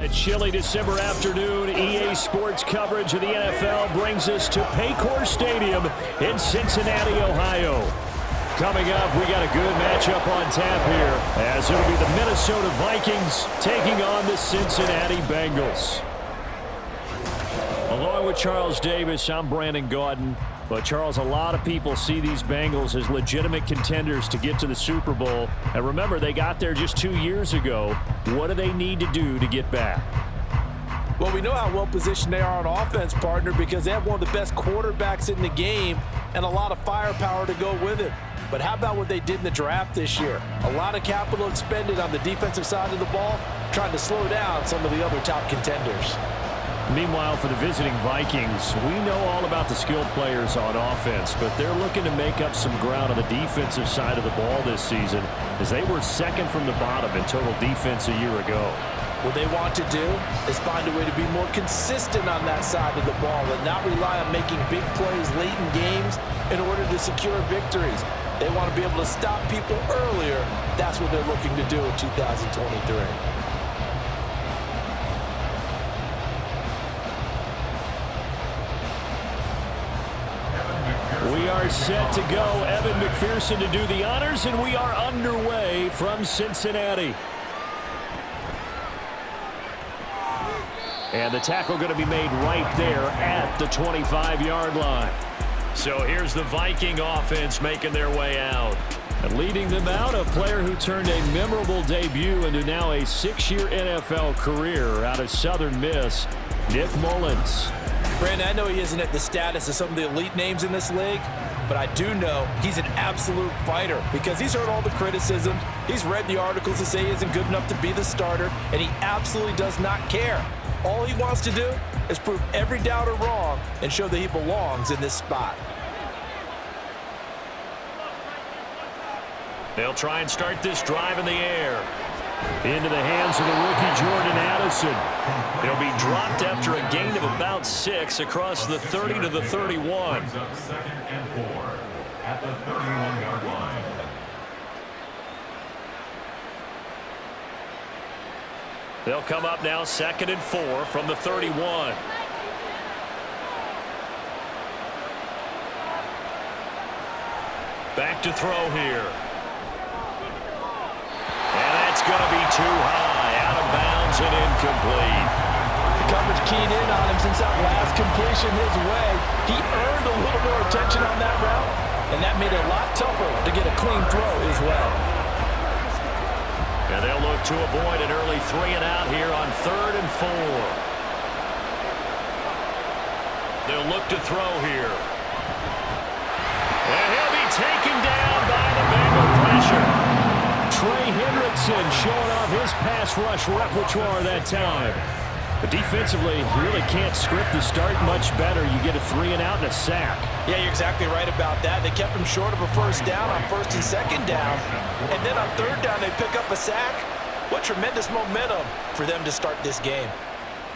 A chilly December afternoon, EA Sports coverage of the NFL brings us to Paycor Stadium in Cincinnati, Ohio. Coming up, we got a good matchup on tap here, as it'll be the Minnesota Vikings taking on the Cincinnati Bengals. Along with Charles Davis, I'm Brandon Gaudin. But, Charles, a lot of people see these Bengals as legitimate contenders to get to the Super Bowl. And remember, they got there just 2 years ago. What do they need to do to get back? Well, we know how well-positioned they are on offense, partner, because they have one of the best quarterbacks in the game and a lot of firepower to go with it. But how about what they did in the draft this year? A lot of capital expended on the defensive side of the ball, trying to slow down some of the other top contenders. Meanwhile, for the visiting Vikings, we know all about the skilled players on offense, but they're looking to make up some ground on the defensive side of the ball this season, as they were second from the bottom in total defense a year ago. What they want to do is find a way to be more consistent on that side of the ball and not rely on making big plays late in games in order to secure victories. They want to be able to stop people earlier. That's what they're looking to do in 2023. We are set to go. Evan McPherson to do the honors, and we are underway from Cincinnati. And the tackle going to be made right there at the 25-yard line. So here's the Viking offense making their way out. And leading them out, a player who turned a memorable debut into now a 6-year NFL career out of Southern Miss, Nick Mullins. Brandon, I know he isn't at the status of some of the elite names in this league, but I do know he's an absolute fighter because he's heard all the criticism. He's read the articles that say he isn't good enough to be the starter, and he absolutely does not care. All he wants to do is prove every doubter wrong and show that he belongs in this spot. They'll try and start this drive in the air. Into the hands of the rookie Jordan Addison. He'll be dropped after a gain of about 6 across the 30 to the 31. Second and 4 at the 31-yard line. They'll come up now 2nd and 4 from the 31. Back to throw here. It's going to be too high, out of bounds and incomplete. The coverage keyed in on him since that last completion his way. He earned a little more attention on that route, and that made it a lot tougher to get a clean throw his way. And they'll look to avoid an early 3 and out here on 3rd and 4. They'll look to throw here. And he'll be taken down by the Bengal pressure. Trey Hendrickson showing off his pass rush repertoire that time. But defensively, you really can't script the start much better. You get a 3 and out and a sack. Yeah, you're exactly right about that. They kept him short of a first down on 1st and 2nd down. And then on 3rd down, they pick up a sack. What tremendous momentum for them to start this game.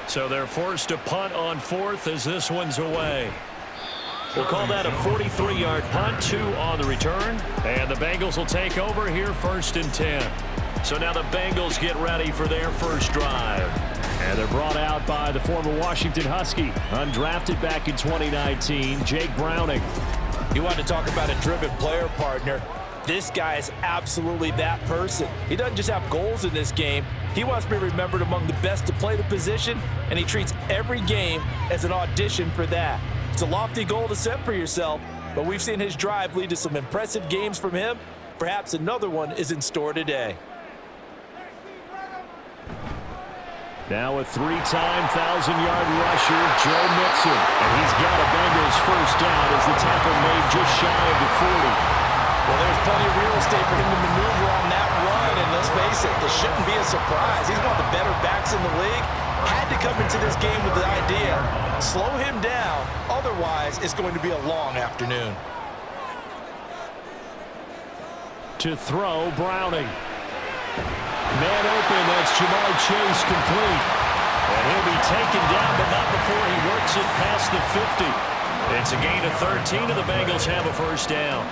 So they're forced to punt on 4th as this one's away. We'll call that a 43-yard punt, 2 on the return. And the Bengals will take over here 1st and 10. So now the Bengals get ready for their first drive. And they're brought out by the former Washington Husky, undrafted back in 2019, Jake Browning. You want to talk about a driven player, partner. This guy is absolutely that person. He doesn't just have goals in this game. He wants to be remembered among the best to play the position, and he treats every game as an audition for that. It's a lofty goal to set for yourself, but we've seen his drive lead to some impressive games from him. Perhaps another one is in store today. Now a 3-time 1,000-yard rusher, Joe Mixon. And he's got a Bengals first down as the tackle made just shy of the 40. Well, there's plenty of real estate for him to maneuver on that run, and let's face it, this shouldn't be a surprise. He's one of the better backs in the league. Had to come into this game with the idea, slow him down, otherwise it's going to be a long afternoon. To throw, Browning. Man open, that's Jamar Chase complete. And he'll be taken down, but not before he works it past the 50. It's a gain of 13, and the Bengals have a first down.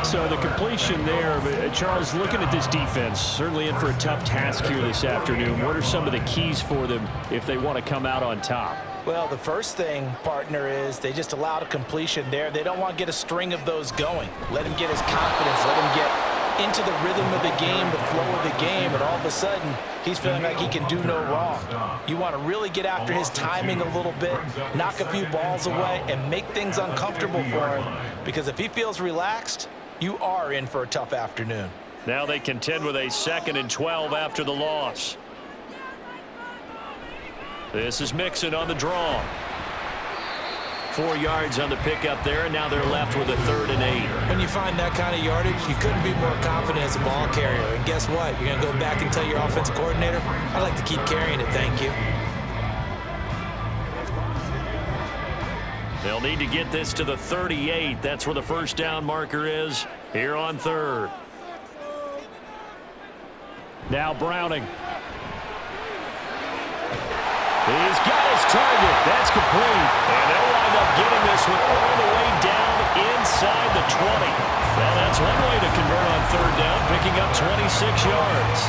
So the completion there, Charles, looking at this defense, certainly in for a tough task here this afternoon. What are some of the keys for them if they want to come out on top? Well, the first thing, partner, is they just allowed a completion there. They don't want to get a string of those going. Let him get his confidence. Let him get into the rhythm of the game, the flow of the game, and all of a sudden, he's feeling like he can do no wrong. You want to really get after his timing a little bit, knock a few balls away, and make things uncomfortable for him, because if he feels relaxed, you are in for a tough afternoon. Now they contend with a 2nd and 12 after the loss. This is Mixon on the draw. 4 yards on the pickup there, and now they're left with a 3rd and 8. When you find that kind of yardage, you couldn't be more confident as a ball carrier. And guess what? You're going to go back and tell your offensive coordinator, I'd like to keep carrying it, thank you. They'll need to get this to the 38. That's where the first down marker is here on 3rd. Now Browning. He's got his target. That's complete. And they'll wind up getting this one all the way down inside the 20. Well, that's one way to convert on 3rd down, picking up 26 yards.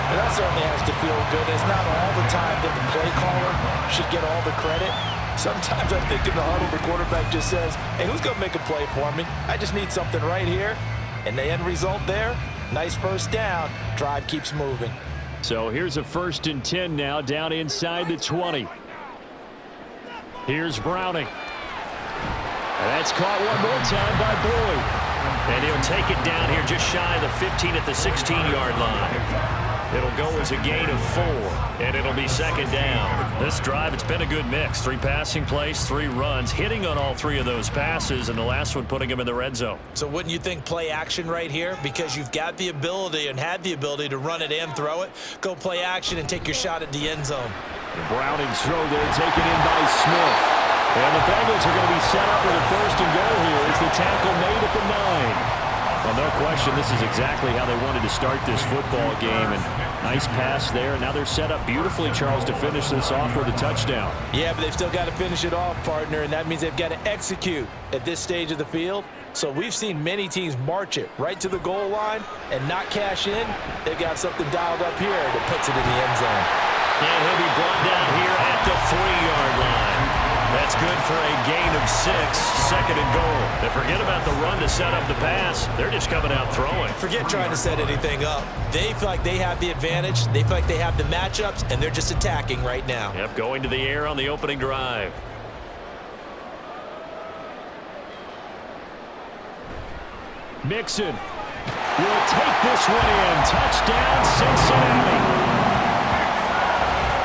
And that certainly has to feel good. It's not all the time that the play caller should get all the credit. Sometimes I think in the huddle, the quarterback just says, hey, who's going to make a play for me? I just need something right here. And the end result there, nice first down. Drive keeps moving. So here's a 1st and 10 now, down inside the 20. Here's Browning. And that's caught one more time by Boyd. And he'll take it down here just shy of the 15 at the 16-yard line. It'll go as a gain of 4, and it'll be 2nd down. This drive, it's been a good mix. 3 passing plays, 3 runs, hitting on all 3 of those passes, and the last one putting him in the red zone. So wouldn't you think play action right here? Because you've got the ability and had the ability to run it and throw it. Go play action and take your shot at the end zone. Browning's throw there taken in by Smith. And the Bengals are going to be set up with a 1st and goal here as the tackle made at the 9. Well, no question, this is exactly how they wanted to start this football game. And nice pass there. Now they're set up beautifully, Charles, to finish this off with a touchdown. Yeah, but they've still got to finish it off, partner, and that means they've got to execute at this stage of the field. So we've seen many teams march it right to the goal line and not cash in. They've got something dialed up here that puts it in the end zone. And he'll be brought down here at the 3-yard line. That's good for a gain of 6, 2nd and goal. And forget about the run to set up the pass. They're just coming out throwing. Forget trying to set anything up. They feel like they have the advantage. They feel like they have the matchups, and they're just attacking right now. Yep, going to the air on the opening drive. Mixon will take this one in. Touchdown, Cincinnati.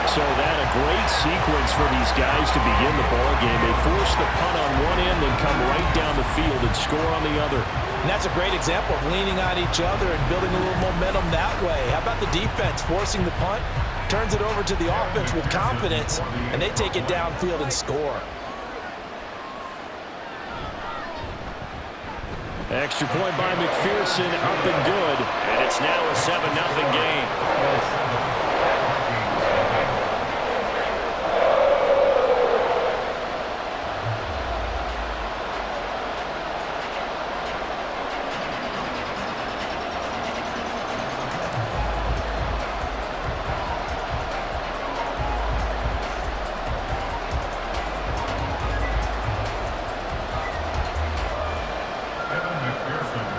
So that a great sequence for these guys to begin the ball game. They force the punt on one end, then come right down the field and score on the other. And that's a great example of leaning on each other and building a little momentum that way. How about the defense forcing the punt, turns it over to the offense with confidence, and they take it downfield and score. Extra point by McPherson, up and good. And it's now a 7-0 game.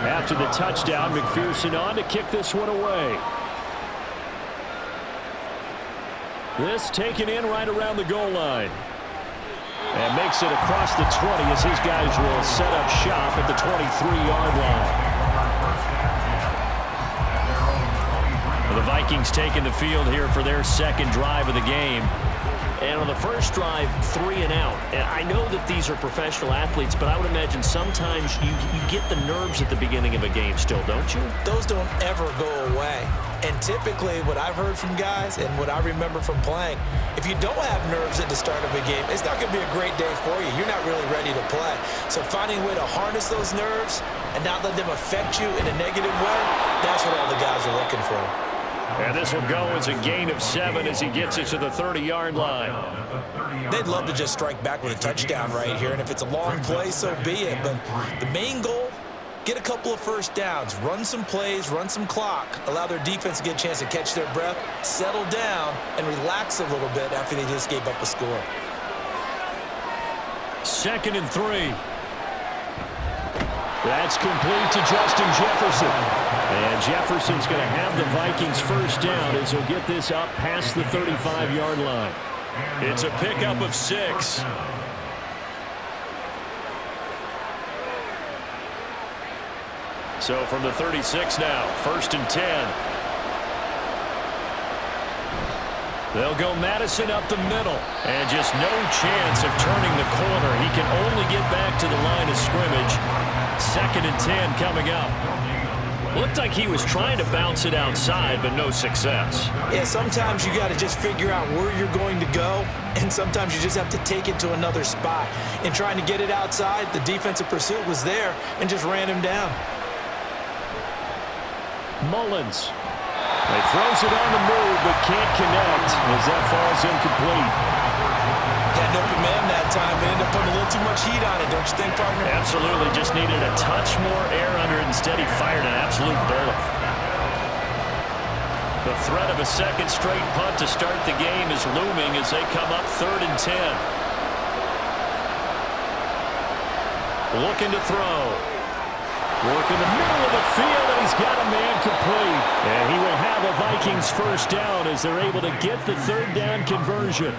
After the touchdown, McPherson on to kick this one away. This taken in right around the goal line. And makes it across the 20 as his guys will set up shop at the 23-yard line. The Vikings taking the field here for their 2nd drive of the game. And on the first drive, 3 and out. And I know that these are professional athletes, but I would imagine sometimes you get the nerves at the beginning of a game still, don't you? Those don't ever go away. And typically what I've heard from guys and what I remember from playing, if you don't have nerves at the start of a game, it's not going to be a great day for you. You're not really ready to play. So finding a way to harness those nerves and not let them affect you in a negative way, that's what all the guys are looking for. And this will go as a gain of 7 as he gets it to the 30-yard line. They'd love to just strike back with a touchdown right here, and if it's a long play, so be it. But the main goal, get a couple of first downs, run some plays, run some clock, allow their defense to get a chance to catch their breath, settle down, and relax a little bit after they just gave up a score. 2nd and 3. That's complete to Justin Jefferson. And Jefferson's going to have the Vikings first down as he'll get this up past the 35-yard line. It's a pickup of 6. So from the 36 now, 1st and 10. They'll go Madison up the middle. And just no chance of turning the corner. He can only get back to the line of scrimmage. 2nd and 10 coming up. Looked like he was trying to bounce it outside, but no success. Yeah, sometimes you got to just figure out where you're going to go, and sometimes you just have to take it to another spot. In trying to get it outside, the defensive pursuit was there and just ran him down. Mullins. He throws it on the move, but can't connect as that falls incomplete. Had an open man that time, and ended up putting a little too much heat on it, don't you think, partner? Absolutely. Just needed a touch more air under it. Instead, he fired an absolute bullet. The threat of a second straight punt to start the game is looming as they come up 3rd and 10. Looking to throw. Work in the middle of the field, and he's got a man complete. And he will have a Vikings first down as they're able to get the 3rd down conversion.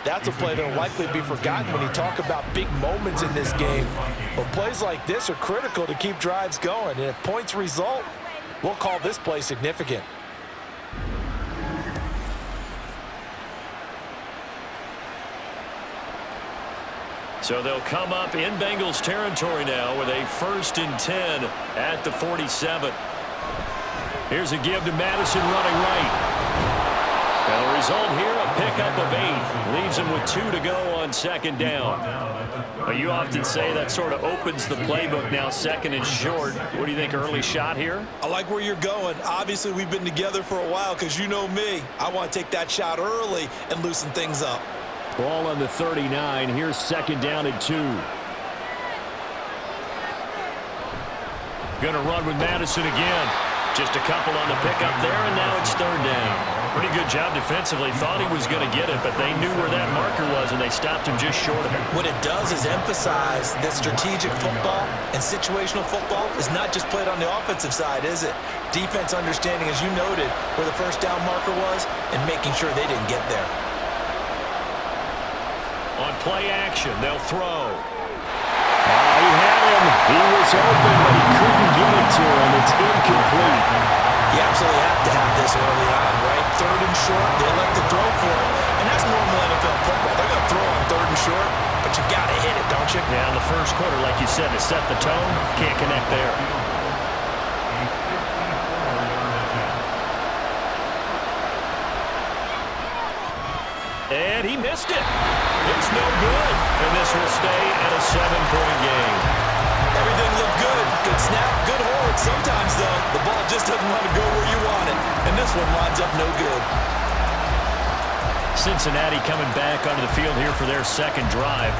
That's a play that will likely be forgotten when you talk about big moments in this game. But plays like this are critical to keep drives going. And if points result, we'll call this play significant. So they'll come up in Bengals territory now with a 1st and 10 at the 47. Here's a give to Madison running right. And the result here, a pickup of 8. Leaves him with 2 to go on 2nd down. Well, you often say that sort of opens the playbook now, 2nd and short. What do you think, early shot here? I like where you're going. Obviously, we've been together for a while because you know me. I want to take that shot early and loosen things up. Ball on the 39. Here's 2nd down and 2. Going to run with Madison again. Just a couple on the pickup there, and now it's 3rd down. Pretty good job defensively. Thought he was going to get it, but they knew where that marker was, and they stopped him just short of it. What it does is emphasize that strategic football and situational football is not just played on the offensive side, is it? Defense understanding, as you noted, where the 1st down marker was and making sure they didn't get there. On play action, they'll throw. He had him. He was open, but he couldn't get it to him. It's incomplete. You absolutely have to have this early on, right? 3rd and short, they elect to throw for it. And that's normal NFL football. They're going to throw on 3rd and short, but you've got to hit it, don't you? Yeah, in the first quarter, like you said, to set the tone, can't connect there. And he missed it. It's no good. And this will stay at a 7-point game. Everything looked good. Good snap, good hold. Sometimes, though, the ball just doesn't want to go where you want it. And this one winds up no good. Cincinnati coming back onto the field here for their 2nd drive.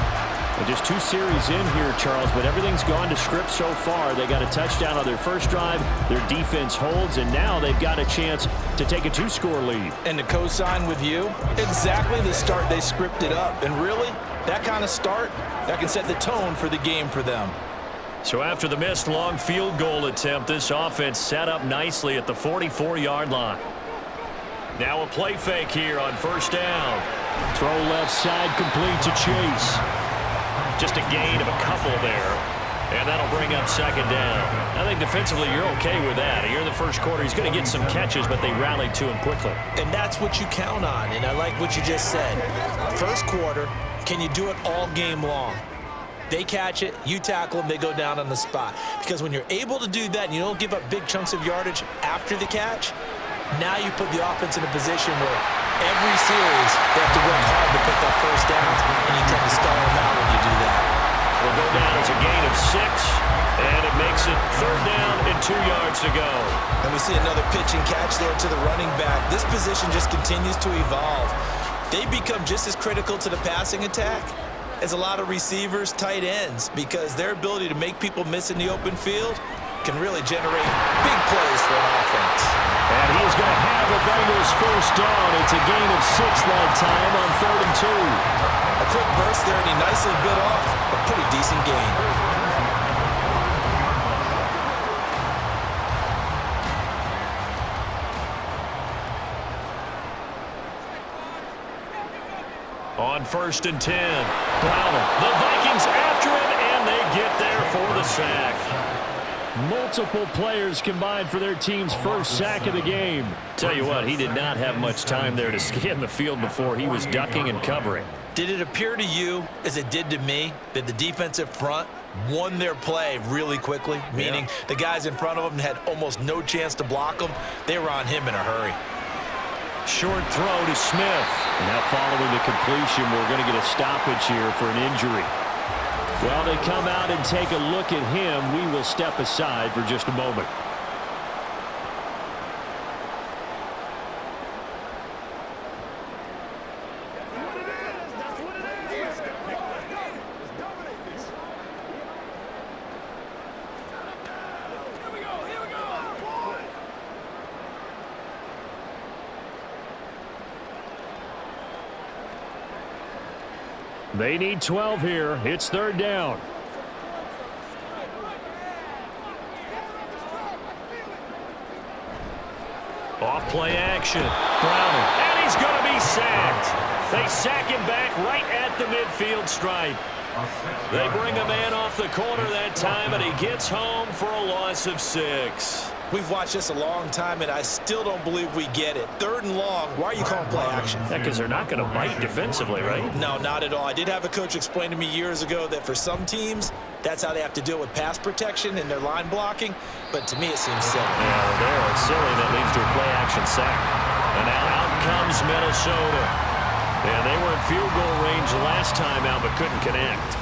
And just 2 series in here, Charles, but everything's gone to script so far. They got a touchdown on their first drive. Their defense holds, and now they've got a chance to take a 2-score lead. And to co-sign with you, exactly the start they scripted up. And really, that kind of start, that can set the tone for the game for them. So after the missed long field goal attempt, this offense set up nicely at the 44-yard line. Now a play fake here on 1st down. Throw left side complete to Chase. Just a gain of a couple there. And that'll bring up 2nd down. I think defensively you're okay with that. Here in the first quarter, he's going to get some catches, but they rallied to him quickly. And that's what you count on, and I like what you just said. First quarter, can you do it all game long? They catch it, you tackle them, they go down on the spot. Because when you're able to do that and you don't give up big chunks of yardage after the catch, now you put the offense in a position where every series they have to work hard to pick up first downs, and you tend to stall them out when you do that. Will go down as a gain of 6, and it makes Madison, 3rd down and 2 yards to go. And we see another pitch and catch there to the running back. This position just continues to evolve. They become just as critical to the passing attack as a lot of receivers, tight ends, because their ability to make people miss in the open field can really generate big plays for an offense. And he is going to have the Bengals first down. It's a gain of 6 that time on 3rd and 2. A quick burst there, and he nicely bit off a pretty decent gain. On 1st and 10, Browner. The Vikings after it, and they get there for the sack. Multiple players combined for their team's first sack of the game. Tell you what, he did not have much time there to scan the field before he was ducking and covering. Did it appear to you, as it did to me, that the defensive front won their play really quickly? Meaning the guys in front of them had almost no chance to block them. They were on him in a hurry. Short throw to Smith. Now following the completion, we're going to get a stoppage here for an injury. Well, they come out and take a look at him. We will step aside for just a moment. They need 12 here. It's 3rd down. Off play action. Browner. And he's going to be sacked. They sack him back right at the midfield stripe. They bring a man off the corner that time, and he gets home for a loss of 6. We've watched this a long time, and I still don't believe we get it. 3rd and long, why are you calling play action? Yeah, because they're not going to bite defensively, right? No, not at all. I did have a coach explain to me years ago that for some teams, that's how they have to deal with pass protection and their line blocking, but to me it seems silly. Yeah, they're silly. That leads to a play action sack. And now out comes Minnesota. And they were in field goal range last time out, but couldn't connect.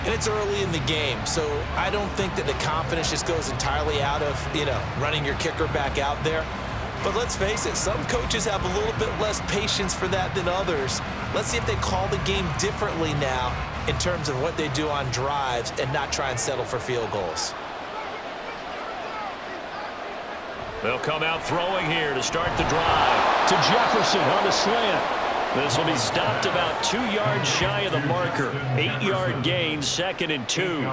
And it's early in the game, so I don't think that the confidence just goes entirely out of, running your kicker back out there. But let's face it, some coaches have a little bit less patience for that than others. Let's see if they call the game differently now in terms of what they do on drives and not try and settle for field goals. They'll come out throwing here to start the drive. To Jefferson on the slant. This will be stopped about 2 yards shy of the marker. 8-yard gain, 2nd and 2.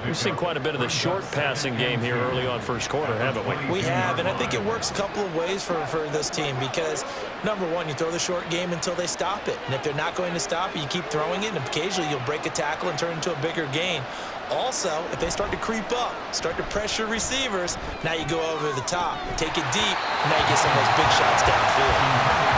We've seen quite a bit of the short passing game here early on first quarter, haven't we? We have, and I think it works a couple of ways for this team because, number one, you throw the short game until they stop it. And if they're not going to stop it, you keep throwing it, and occasionally you'll break a tackle and turn into a bigger gain. Also, if they start to creep up, start to pressure receivers, now you go over the top, take it deep, and now you get some of those big shots downfield.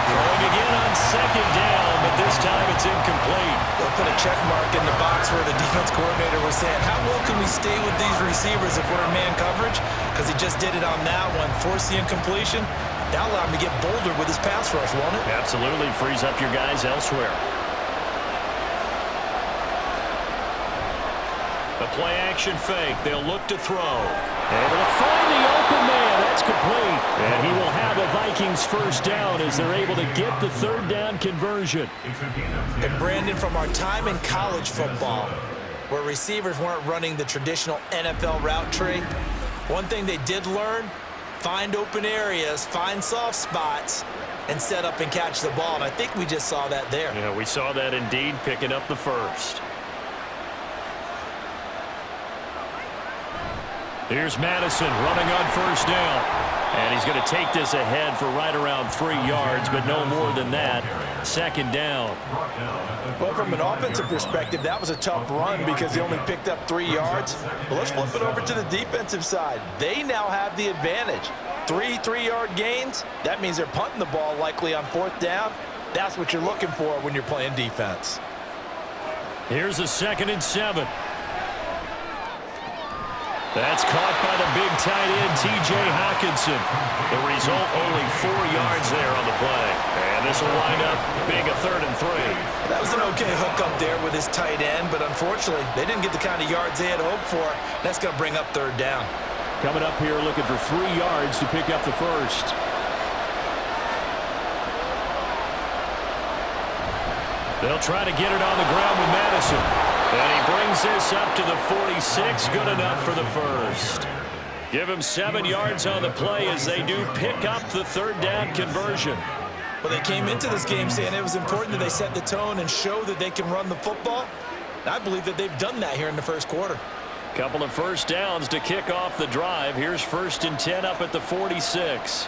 Throwing again on 2nd down, but this time it's incomplete. They'll put a check mark in the box where the defense coordinator was saying, how well can we stay with these receivers if we're in man coverage? Because he just did it on that one, forced the incompletion. That'll allow him to get bolder with his pass rush, won't it? Absolutely, frees up your guys elsewhere. The play action fake. They'll look to throw. Able to find the open man. That's complete. And he will have a Vikings first down as they're able to get the 3rd down conversion. And Brandon, from our time in college football, where receivers weren't running the traditional NFL route tree, one thing they did learn, find open areas, find soft spots, and set up and catch the ball. And I think we just saw that there. Yeah, we saw that indeed, picking up the first. Here's Madison running on 1st down. And he's going to take this ahead for right around 3 yards, but no more than that. 2nd down. Well, from an offensive perspective, that was a tough run because he only picked up 3 yards. But let's flip it over to the defensive side. They now have the advantage. 3 3-yard gains. That means they're punting the ball likely on 4th down. That's what you're looking for when you're playing defense. Here's a 2nd and 7. That's caught by the big tight end, T.J. Hockenson. The result, only 4 yards there on the play. And this will wind up being a 3rd and 3. That was an okay hookup there with his tight end, but unfortunately, they didn't get the kind of yards they had hoped for. That's going to bring up 3rd down. Coming up here looking for 3 yards to pick up the first. They'll try to get it on the ground with Madison. And he brings this up to the 46. Good enough for the first. Give him 7 yards on the play as they do pick up the 3rd down conversion. Well, they came into this game saying it was important that they set the tone and show that they can run the football. I believe that they've done that here in the first quarter. Couple of first downs to kick off the drive. Here's 1st and 10 up at the 46.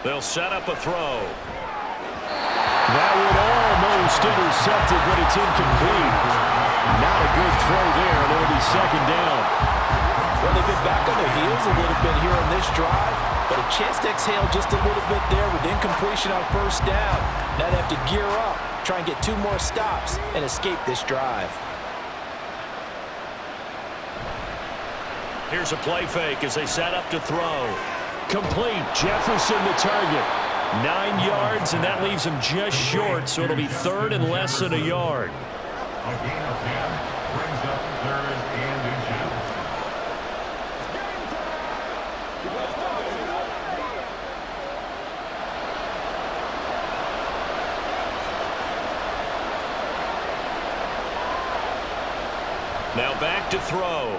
They'll set up a throw. That would almost intercepted, but it's incomplete. Not a good throw there, and it'll be 2nd down. Well, they've been back on their heels a little bit here on this drive, but a chance to exhale just a little bit there with incompletion on 1st down. Now they have to gear up, try and get 2 more stops, and escape this drive. Here's a play fake as they set up to throw. Complete. Jefferson the target. 9 yards, and that leaves him just short, so it'll be 3rd and less than a yard. A gain of 10 brings up 3rd and inches. Now back to throw.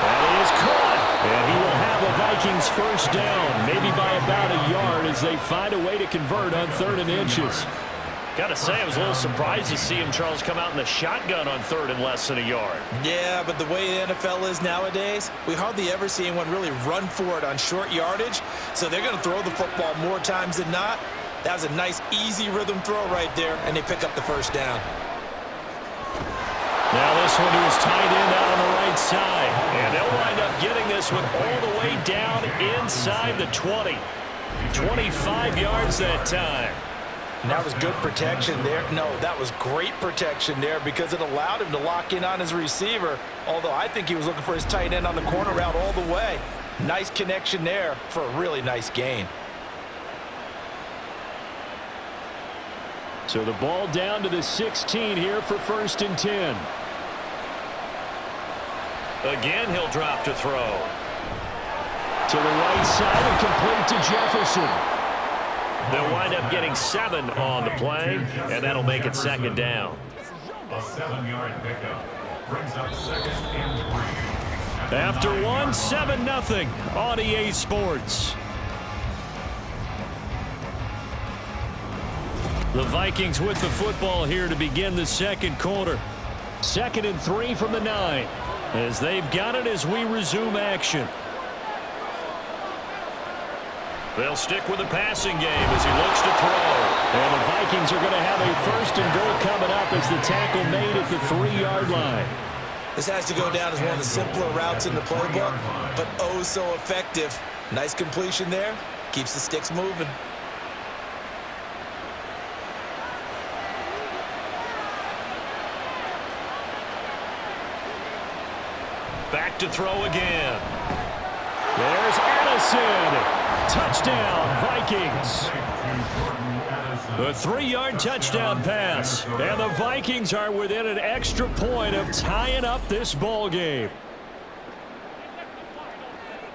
That is caught. And he will have a Vikings 1st down, maybe by about a yard as they find a way to convert on 3rd and inches. Got to say, I was a little surprised to see him, Charles, come out in the shotgun on 3rd and less than a yard. Yeah, but the way the NFL is nowadays, we hardly ever see anyone really run for it on short yardage. So they're going to throw the football more times than not. That was a nice, easy rhythm throw right there, and they pick up the 1st down. Now this one to his tight end out on the right side. And they'll wind up getting this one all the way down inside the 20. 25 yards that time. And that was good protection there. No, that was great protection there because it allowed him to lock in on his receiver, although I think he was looking for his tight end on the corner route all the way. Nice connection there for a really nice gain. So the ball down to the 16 here for 1st and 10. Again, he'll drop to throw. To the right side and complete to Jefferson. They'll wind up getting 7 on the play, and that'll make it 2nd down. A 7-yard pickup brings up 2nd and 3. After 1, 7-0 on EA Sports. The Vikings with the football here to begin the 2nd quarter. 2nd and 3 from the 9. As they've got it as we resume action. They'll stick with the passing game as he looks to throw. And the Vikings are going to have a 1st and goal coming up as the tackle made at the 3-yard line. This has to go down as one of the simpler routes in the playbook, but oh so effective. Nice completion there. Keeps the sticks moving. Back to throw again. There's Addison. Touchdown, Vikings. A 3-yard touchdown pass. And the Vikings are within an extra point of tying up this ball game.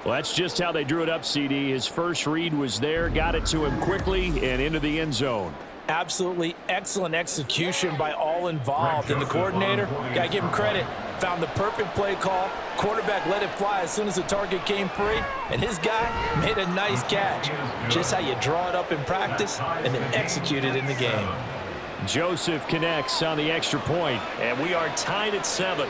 Well, that's just how they drew it up, CD. His first read was there, got it to him quickly, and into the end zone. Absolutely excellent execution by all involved. And the coordinator, got to give him credit, found the perfect play call. Quarterback let it fly as soon as the target came free. And his guy made a nice catch. Just how you draw it up in practice and then execute it in the game. Joseph connects on the extra point. And we are tied at 7.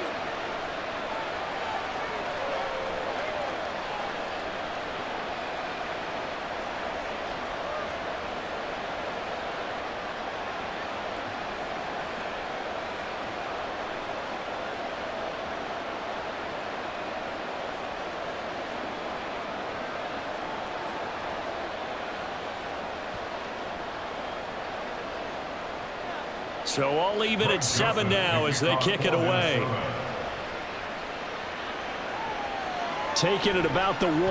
So I'll leave it at 7 now as they kick it away. taken at about the 1.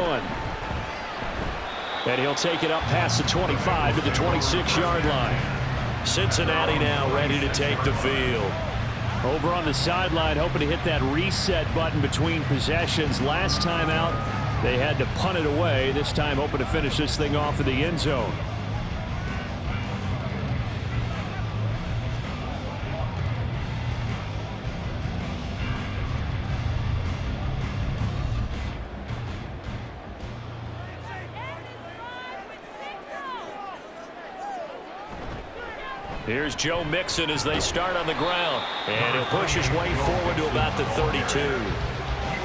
And he'll take it up past the 25 to the 26-yard line. Cincinnati now ready to take the field. Over on the sideline, hoping to hit that reset button between possessions. Last time out, they had to punt it away. This time, hoping to finish this thing off in the end zone. Here's Joe Mixon as they start on the ground. And he'll push his way forward to about the 32.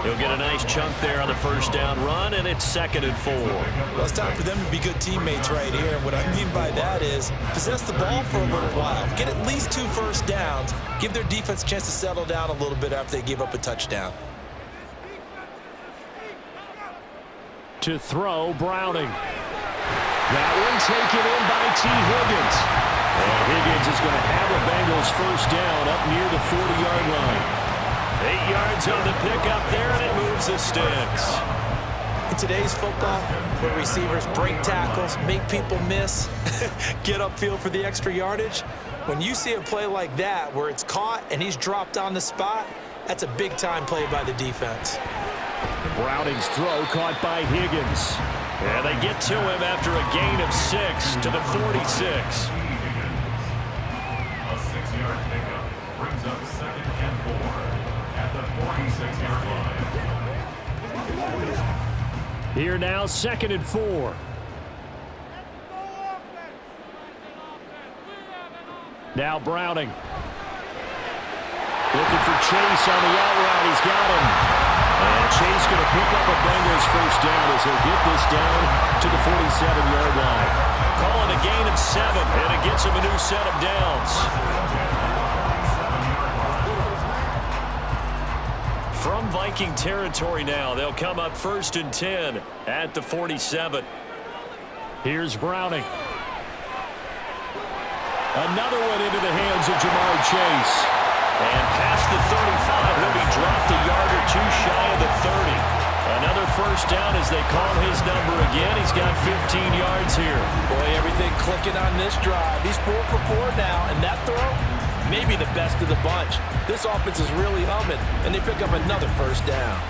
He'll get a nice chunk there on the first down run, and it's 2nd and 4. Well, it's time for them to be good teammates right here. And what I mean by that is possess the ball for a little while. Get at least 2 first downs. Give their defense a chance to settle down a little bit after they give up a touchdown. To throw, Browning. That one taken in by T. Higgins. And Higgins is going to have the Bengals first down up near the 40-yard line. 8 yards on the pickup there, and it moves the sticks. In today's football, where receivers break tackles, make people miss, get upfield for the extra yardage, when you see a play like that where it's caught and he's dropped on the spot, that's a big-time play by the defense. Browning's throw caught by Higgins. And they get to him after a gain of 6 to the 46. A 6-yard pickup brings up 2nd and 4 at the 46-yard line. Here now, 2nd and 4. Now Browning. Looking for Chase on the out route. He's got him. And Chase going to pick up a Bengals first down as he'll get this down to the 47-yard line. Calling a gain of 7, and it gets him a new set of downs. From Viking territory now, they'll come up 1st and 10 at the 47. Here's Browning. Another one into the hands of Jamar Chase. And past the 35, he'll be dropped a yard or 2 shy of the 30. Another first down as they call his number again. He's got 15 yards here. Boy, everything clicking on this drive. He's 4 for 4 now, and that throw, maybe the best of the bunch. This offense is really humming, and they pick up another first down.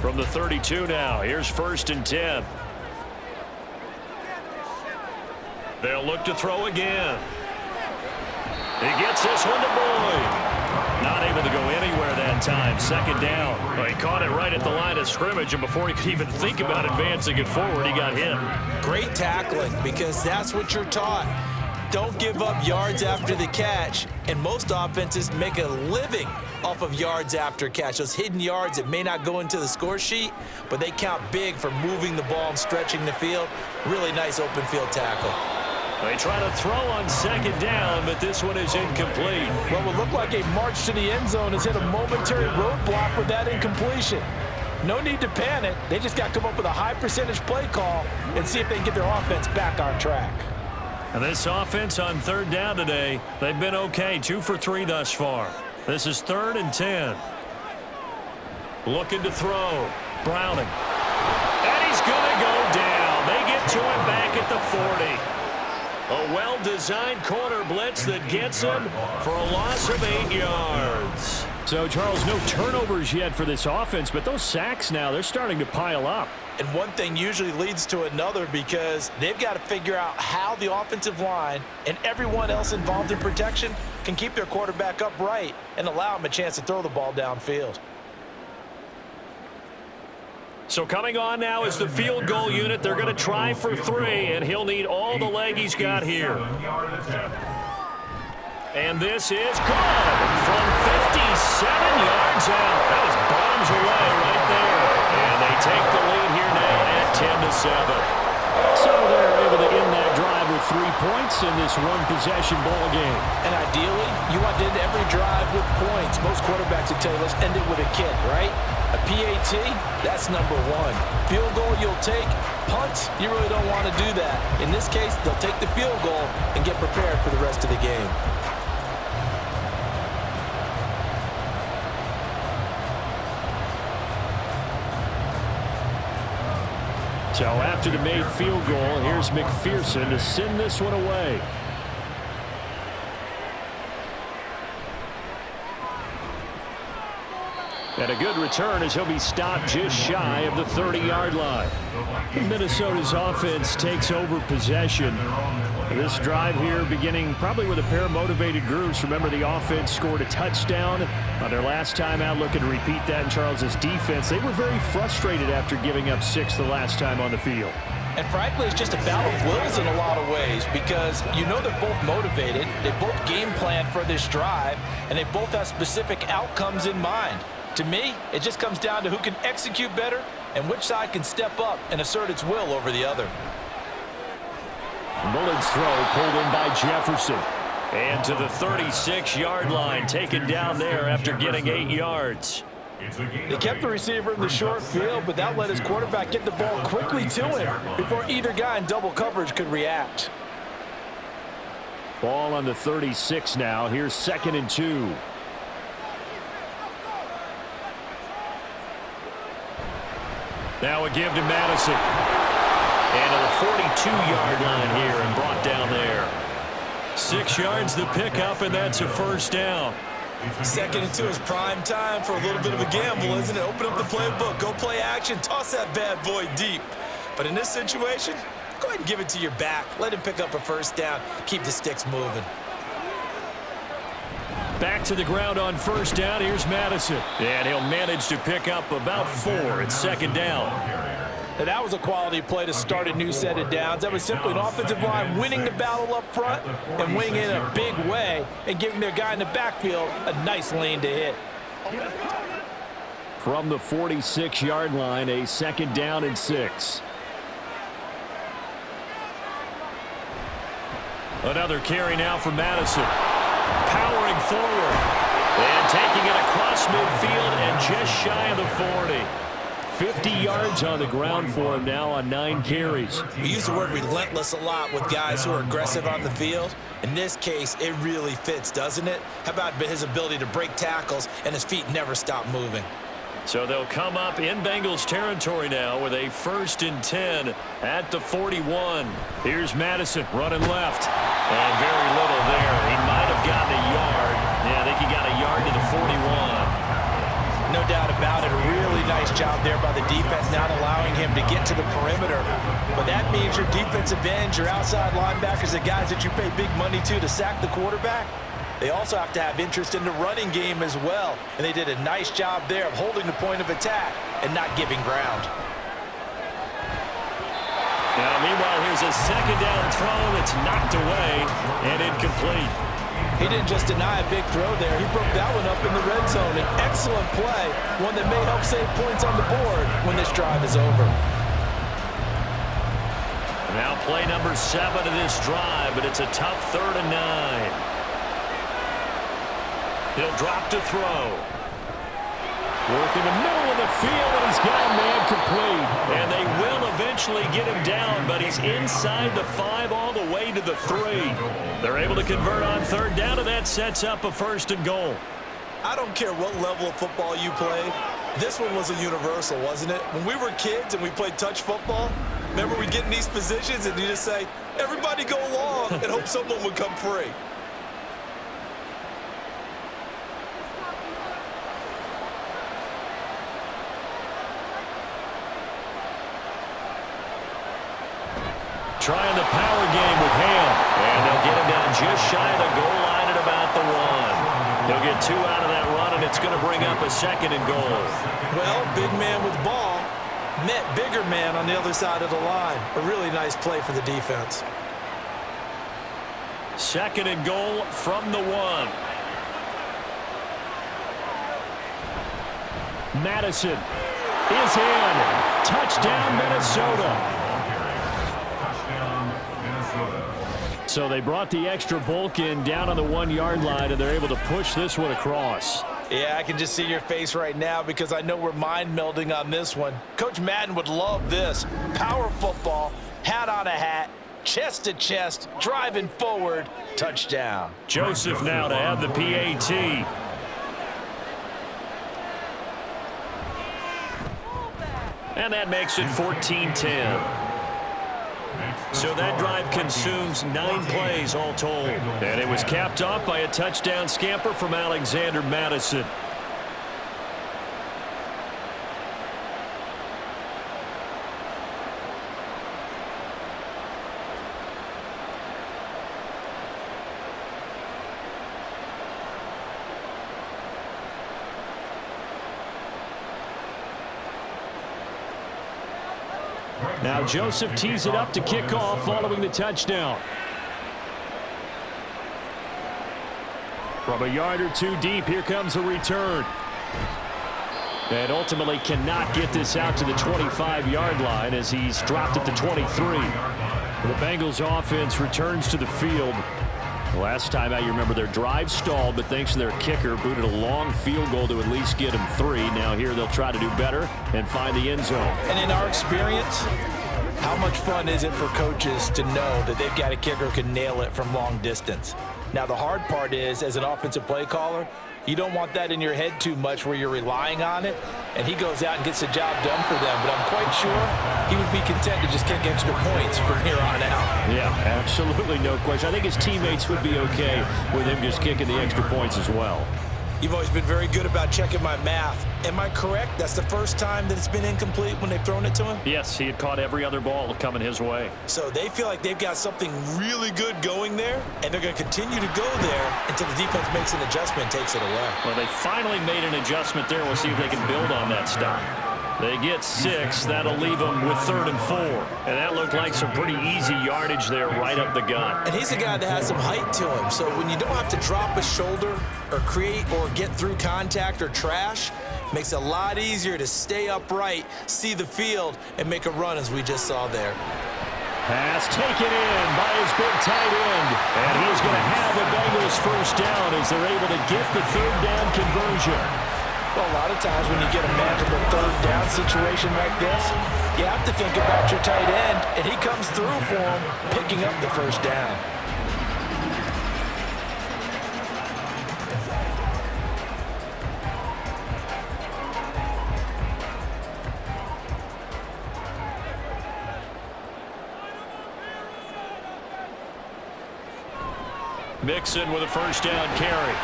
From the 32 now, here's 1st and 10. They'll look to throw again. He gets this one to Boyd. Not able to go anywhere that time. 2nd down. Well, he caught it right at the line of scrimmage, and before he could even think about advancing it forward, he got hit. Great tackling, because that's what you're taught. Don't give up yards after the catch. And most offenses make a living off of yards after catch. Those hidden yards that may not go into the score sheet, but they count big for moving the ball and stretching the field. Really nice open field tackle. They try to throw on 2nd down, but this one is incomplete. Well, it looked like a march to the end zone has hit a momentary roadblock with that incompletion. No need to panic. They just got to come up with a high percentage play call and see if they can get their offense back on track. And this offense on 3rd down today, they've been okay. 2 for 3 thus far. This is 3rd and 10. Looking to throw. Browning. And he's going to go down. They get to him back at the 40. A well-designed corner blitz that gets him for a loss of 8 yards. So, Charles, no turnovers yet for this offense, but those sacks now, they're starting to pile up. And one thing usually leads to another, because they've got to figure out how the offensive line and everyone else involved in protection can keep their quarterback upright and allow him a chance to throw the ball downfield. So coming on now is the field goal unit. They're going to try for 3, and he'll need all the leg he's got here. And this is good from 57 yards out. That was bombs away right there. And they take the lead here now at 10-7. So they're able to end that drive with 3 points in this one-possession ball game. And ideally, you want to end every drive with points. Most quarterbacks would tell you, let's end it with a kick, right? A PAT, that's number 1. Field goal you'll take. Punts, you really don't want to do that. In this case, they'll take the field goal and get prepared for the rest of the game. So after the made field goal, here's McPherson to send this one away. And a good return as he'll be stopped just shy of the 30-yard line. Minnesota's offense takes over possession. This drive here beginning probably with a pair of motivated groups. Remember, the offense scored a touchdown on their last time out, looking to repeat that in Charles's defense. They were very frustrated after giving up 6 the last time on the field. And frankly, it's just a battle of wills in a lot of ways because you know they're both motivated, they both game plan for this drive, and they both have specific outcomes in mind. To me, it just comes down to who can execute better and which side can step up and assert its will over the other. Mullen's throw pulled in by Jefferson. And to the 36-yard line, taken down there after getting 8 yards. They kept the receiver in the short field, but that let his quarterback get the ball quickly to him before either guy in double coverage could react. Ball on the 36 now. Here's 2nd and 2. Now a give to Madison. And to the 42-yard line here and brought down there. 6 yards the pickup, and that's a first down. 2nd and 2 is prime time for a little bit of a gamble, isn't it? Open up the playbook, go play action, toss that bad boy deep. But in this situation, go ahead and give it to your back. Let him pick up a first down. Keep the sticks moving. Back to the ground on first down. Here's Madison. And he'll manage to pick up about 4. It's 2nd down. And that was a quality play to start a new set of downs. That was simply an offensive line winning the battle up front and winning it in a big way and giving their guy in the backfield a nice lane to hit. From the 46-yard line, a 2nd down and 6. Another carry now for Madison. Powering forward. And taking it across midfield and just shy of the 40. 50 yards on the ground for him now on 9 carries. We use the word relentless a lot with guys who are aggressive on the field. In this case, it really fits, doesn't it? How about his ability to break tackles and his feet never stop moving? So they'll come up in Bengals territory now with a 1st and 10 at the 41. Here's Madison running left. And very little there. He might have gotten a yard. Yeah, I think he got a yard to the 41. No doubt about it. A really nice job there by the defense, not allowing him to get to the perimeter. But that means your defensive ends, your outside linebackers, the guys that you pay big money to sack the quarterback, they also have to have interest in the running game as well. And they did a nice job there of holding the point of attack and not giving ground. Now, meanwhile, here's a 2nd down throw that's knocked away and incomplete. He didn't just deny a big throw there. He broke that one up in the red zone. An excellent play, one that may help save points on the board when this drive is over. Now play number 7 of this drive, but it's a tough 3rd and 9. He'll drop to throw. Work in the middle of the field, and he's got a man complete. And they will eventually get him down, but he's inside the 5 all the way to the 3. They're able to convert on 3rd down, and that sets up a 1st and goal. I don't care what level of football you played. This one was a universal, wasn't it? When we were kids and we played touch football, remember we'd get in these positions and you just say, everybody go along, and hope someone would come free. Trying the power game with Ham. And they'll get him down just shy of the goal line at about the 1. He'll get 2 out of that run, and it's going to bring up a 2nd and goal. Well, big man with ball met bigger man on the other side of the line. A really nice play for the defense. 2nd and goal from the 1. Madison is in. Touchdown, Minnesota. So they brought the extra bulk in down on the 1-yard line, and they're able to push this one across. Yeah, I can just see your face right now because I know we're mind melding on this one. Coach Madden would love this. Power football, hat on a hat, chest to chest, driving forward, touchdown. Joseph now to have the PAT. And that makes it 14-10. So that drive consumes 9 plays all told. And it was capped off by a touchdown scamper from Alexander Madison. Now Joseph tees it up to kick off following the touchdown. From a yard or two deep, here comes a return. And ultimately cannot get this out to the 25-yard line as he's dropped at the 23. The Bengals offense returns to the field. Last time out, you remember their drive stalled, but thanks to their kicker, booted a long field goal to at least get them 3. Now here they'll try to do better and find the end zone. And in our experience, how much fun is it for coaches to know that they've got a kicker who can nail it from long distance? Now the hard part is, as an offensive play caller, you don't want that in your head too much where you're relying on it, and he goes out and gets the job done for them. But I'm quite sure he would be content to just kick extra points from here on out. Yeah, absolutely no question. I think his teammates would be okay with him just kicking the extra points as well. You've always been very good about checking my math. Am I correct? That's the first time that it's been incomplete when they've thrown it to him? Yes, he had caught every other ball coming his way. So they feel like they've got something really good going there, and they're going to continue to go there until the defense makes an adjustment and takes it away. Well, they finally made an adjustment there. We'll see if they can build on that stop. They get 6. That'll leave them with 3rd and 4. And that looked like some pretty easy yardage there right up the gut. And he's a guy that has some height to him. So when you don't have to drop a shoulder or create or get through contact or trash, makes it a lot easier to stay upright, see the field, and make a run as we just saw there. Pass taken in by his big tight end. And he's going to have the Bengals first down as they're able to get the 3rd down conversion. Well, a lot of times when you get a manageable 3rd down situation like this, you have to think about your tight end, and he comes through for him, picking up the 1st down. Mixon with a 1st down carry.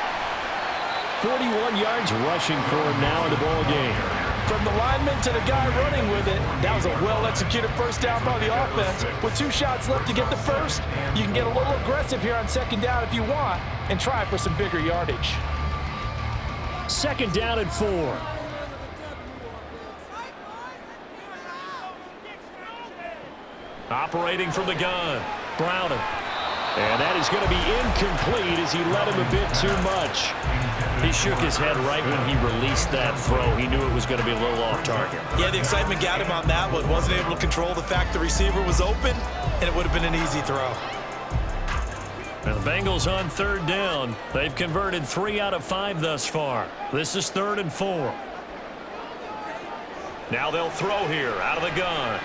41 yards rushing for him now in the ball game. From the lineman to the guy running with it, that was a well-executed 1st down by the offense. With 2 shots left to get the 1st, you can get a little aggressive here on 2nd down if you want and try for some bigger yardage. 2nd down and 4. Operating from the gun, Browner. And that is going to be incomplete as he let him a bit too much. He shook his head right when he released that throw. He knew it was going to be a little off target. Yeah, the excitement got him on that one. Wasn't able to control the fact the receiver was open, and it would have been an easy throw. And the Bengals on 3rd down. They've converted 3 out of 5 thus far. This is 3rd and 4. Now they'll throw here out of the gun.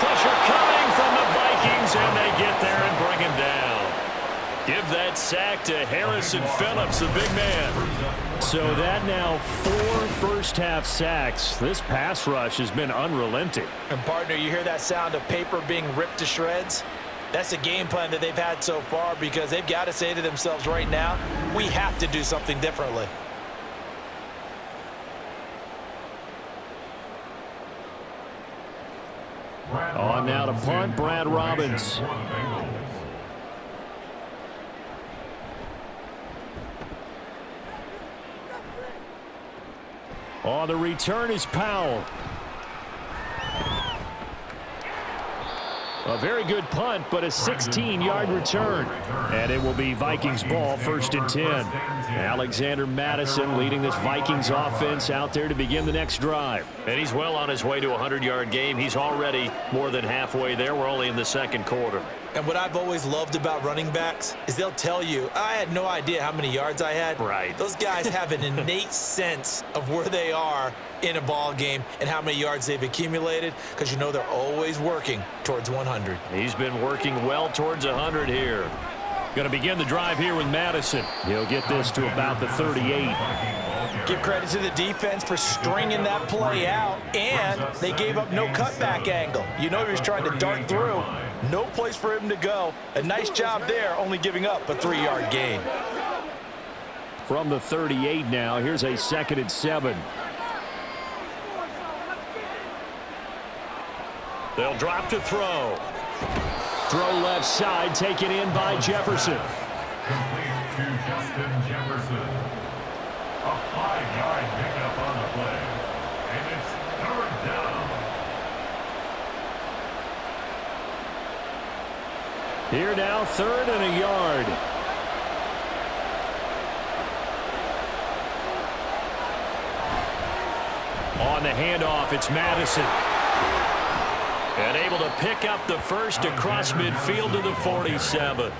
Pressure coming from the Vikings, and they get there and bring him down. Give that sack to Harrison Phillips, the big man. So that now 4 first-half sacks. This pass rush has been unrelenting. And, partner, you hear that sound of paper being ripped to shreds? That's the game plan that they've had so far because they've got to say to themselves right now, we have to do something differently. On now to punt, Brad Robbins. On the return is Powell. A very good punt, but a 16-yard return. And it will be Vikings ball, 1st and 10. Alexander Madison leading this Vikings offense out there to begin the next drive. And he's well on his way to a 100-yard game. He's already more than halfway there. We're only in the 2nd quarter. And what I've always loved about running backs is they'll tell you, I had no idea how many yards I had. Right. Those guys have an innate sense of where they are in a ball game and how many yards they've accumulated because you know they're always working towards 100. He's been working well towards 100 here. Going to begin the drive here with Madison. He'll get this to about the 38. Give credit to the defense for stringing that play out, and they gave up no cutback angle. You know he was trying to dart through. No place for him to go. A nice job there, only giving up a 3-yard gain. From the 38 now, here's a 2nd and 7. They'll drop to throw. Throw left side, taken in by Jefferson. Complete to Justin Jefferson. A 5-yard pickup on the play. And it's 3rd down. Here now, 3rd and a yard. On the handoff, it's Madison. And able to pick up the first across midfield to the 47.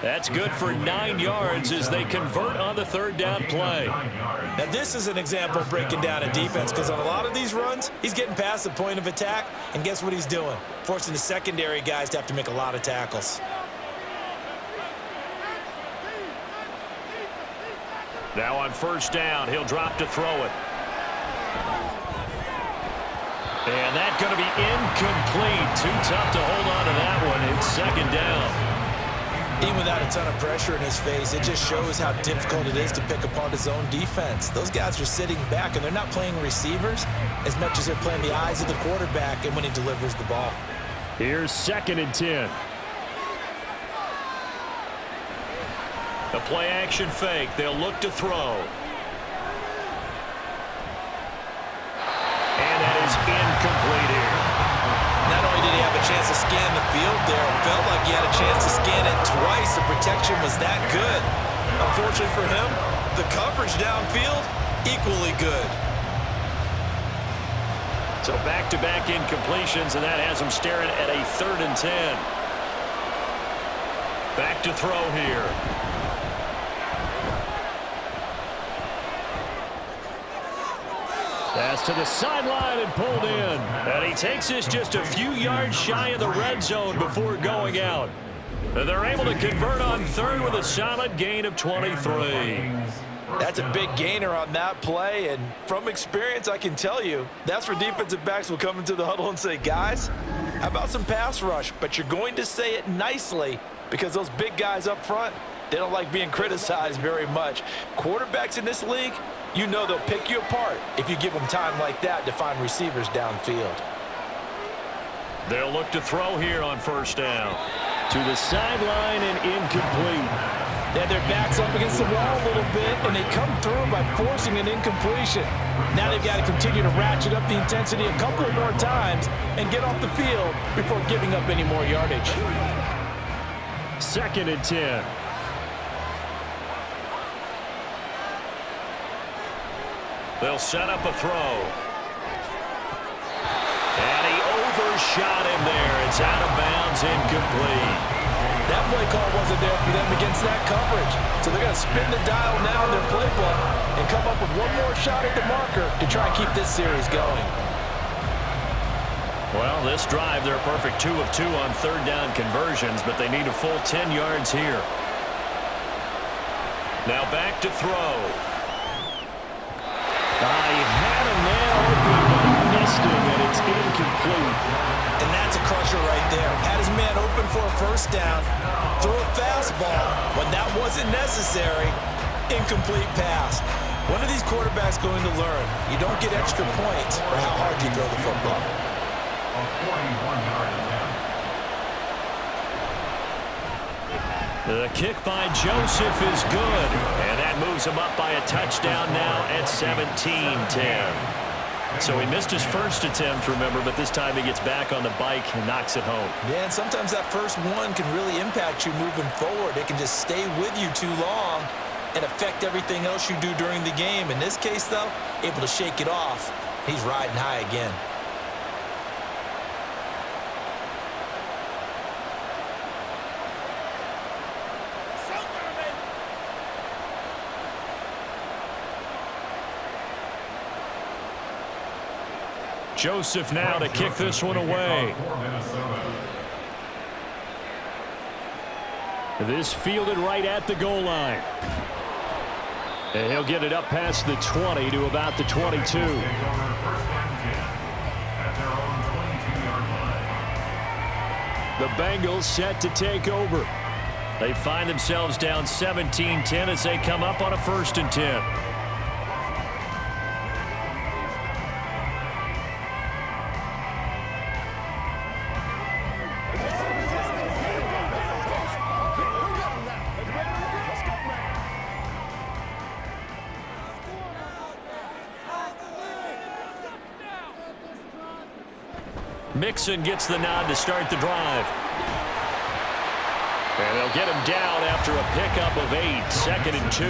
That's good for 9 yards as they convert on the 3rd down play. Now this is an example of breaking down a defense, because on a lot of these runs, he's getting past the point of attack, and guess what he's doing? Forcing the secondary guys to have to make a lot of tackles. Now on 1st down, he'll drop to throw it. And that's going to be incomplete. Too tough to hold on to that one. It's 2nd down. Even without a ton of pressure in his face, it just shows how difficult it is to pick apart his own defense. Those guys are sitting back, and they're not playing receivers as much as they're playing the eyes of the quarterback and when he delivers the ball. Here's 2nd and 10. The play action fake. They'll look to throw. And that is incomplete here. Not only did he have a chance to scan the field there, it felt like he had a chance to scan it twice. The protection was that good. Unfortunately for him, the coverage downfield, equally good. So back-to-back incompletions, and that has him staring at a 3rd and 10. Back to throw here. Pass to the sideline and pulled in. And he takes this just a few yards shy of the red zone before going out. And they're able to convert on 3rd with a solid gain of 23. That's a big gainer on that play, and from experience, I can tell you, that's where defensive backs will come into the huddle and say, guys, how about some pass rush? But you're going to say it nicely, because those big guys up front, they don't like being criticized very much. Quarterbacks in this league, you know they'll pick you apart if you give them time like that to find receivers downfield. They'll look to throw here on 1st down. To the sideline and incomplete. They had their backs up against the wall a little bit, and they come through by forcing an incompletion. Now they've got to continue to ratchet up the intensity a couple of more times and get off the field before giving up any more yardage. 2nd and 10. They'll set up a throw. And he overshot him there. It's out of bounds, incomplete. That play call wasn't there for them against that coverage. So they're going to spin the dial now in their playbook and come up with one more shot at the marker to try and keep this series going. Well, this drive, they're a perfect 2 of 2 on 3rd down conversions, but they need a full 10 yards here. Now back to throw. He had a man open, but he missed him, and it's incomplete. And that's a crusher right there. Had his man open for a 1st down, throw a fastball. When that wasn't necessary, incomplete pass. When are these quarterbacks going to learn? You don't get extra points for how hard you throw the football. A 41-yard attempt. The kick by Joseph is good, and that moves him up by a touchdown now at 17-10. So he missed his first attempt, remember, but this time he gets back on the bike and knocks it home. Yeah, and sometimes that first one can really impact you moving forward. It can just stay with you too long and affect everything else you do during the game. In this case, though, able to shake it off. He's riding high again. Joseph now to kick this one away. This fielded right at the goal line. And he'll get it up past the 20 to about the 22. Take over 1st and 10 at their own 22-yard line. The Bengals set to take over. They find themselves down 17-10 as they come up on a 1st and 10. Mixon gets the nod to start the drive. And they'll get him down after a pickup of 8, 2nd and 2.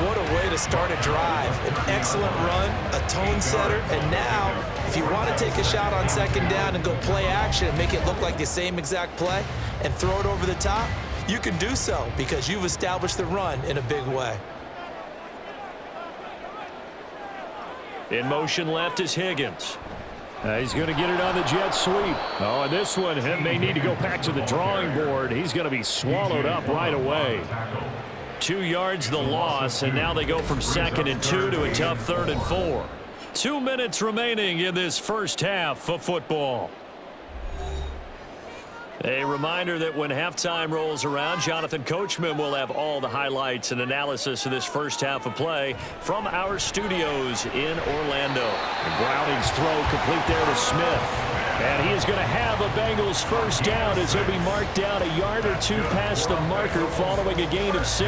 What a way to start a drive. An excellent run, a tone setter, and now, if you want to take a shot on 2nd down and go play action and make it look like the same exact play and throw it over the top, you can do so because you've established the run in a big way. In motion left is Higgins. He's going to get it on the jet sweep. Oh, and this one may need to go back to the drawing board. He's going to be swallowed up right away. 2 yards the loss, and now they go from 2nd and 2 to a tough 3rd and 4. 2 minutes remaining in this first half of football. A reminder that when halftime rolls around, Jonathan Coachman will have all the highlights and analysis of this first half of play from our studios in Orlando. And Browning's throw complete there to Smith. And he is going to have a Bengals 1st down as he'll be marked down a yard or 2 past the marker following a gain of 6.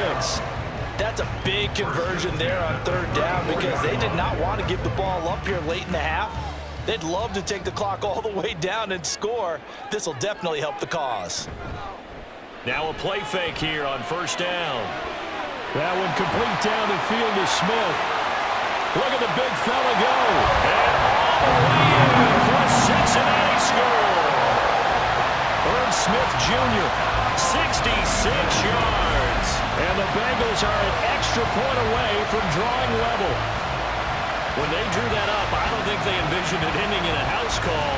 That's a big conversion there on 3rd down because they did not want to give the ball up here late in the half. They'd love to take the clock all the way down and score. This will definitely help the cause. Now a play fake here on 1st down. That one complete down the field to Smith. Look at the big fella go. And all the way in for a Cincinnati score. Irv Smith Jr., 66 yards. And the Bengals are an extra point away from drawing level. When they drew that up, I don't think they envisioned it ending in a house call,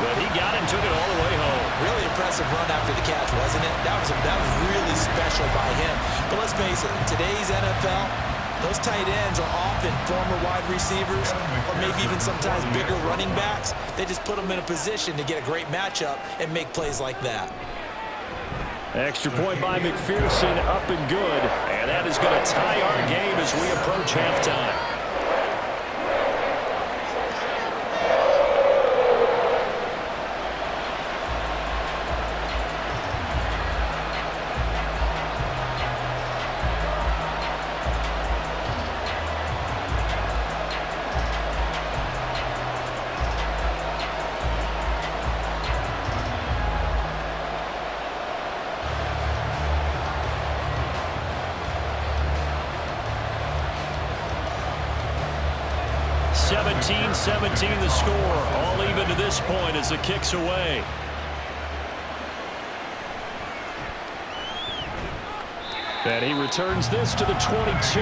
but he got it and took it all the way home. Really impressive run after the catch, wasn't it? That was really special by him. But let's face it, in today's NFL, those tight ends are often former wide receivers or maybe even sometimes bigger running backs. They just put them in a position to get a great matchup and make plays like that. Extra point by McPherson, up and good. And that is going to tie our game as we approach halftime. (17-17) the score, all even to this point as the kick's away. And he returns this to the 22.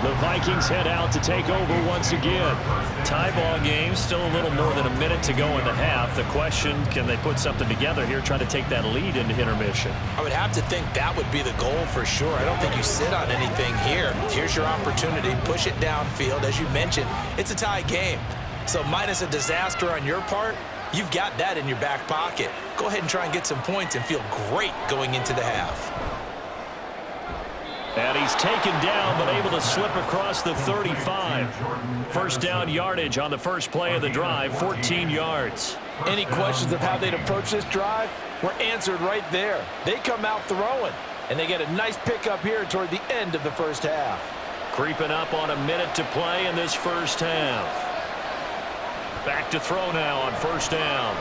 The Vikings head out to take over once again. Tie ball game, still a little more than a minute to go in the half. The question, can they put something together here, try to take that lead into intermission? I would have to think that would be the goal for sure. I don't think you sit on anything here. Here's your opportunity. Push it downfield. As you mentioned, it's a tie game. So minus a disaster on your part, you've got that in your back pocket. Go ahead and try and get some points and feel great going into the half. And he's taken down, but able to slip across the 35. First down yardage on the first play of the drive, 14 yards. Any questions of how they'd approach this drive were answered right there. They come out throwing, and they get a nice pickup here toward the end of the first half. Creeping up on a minute to play in this first half. Back to throw now on first down.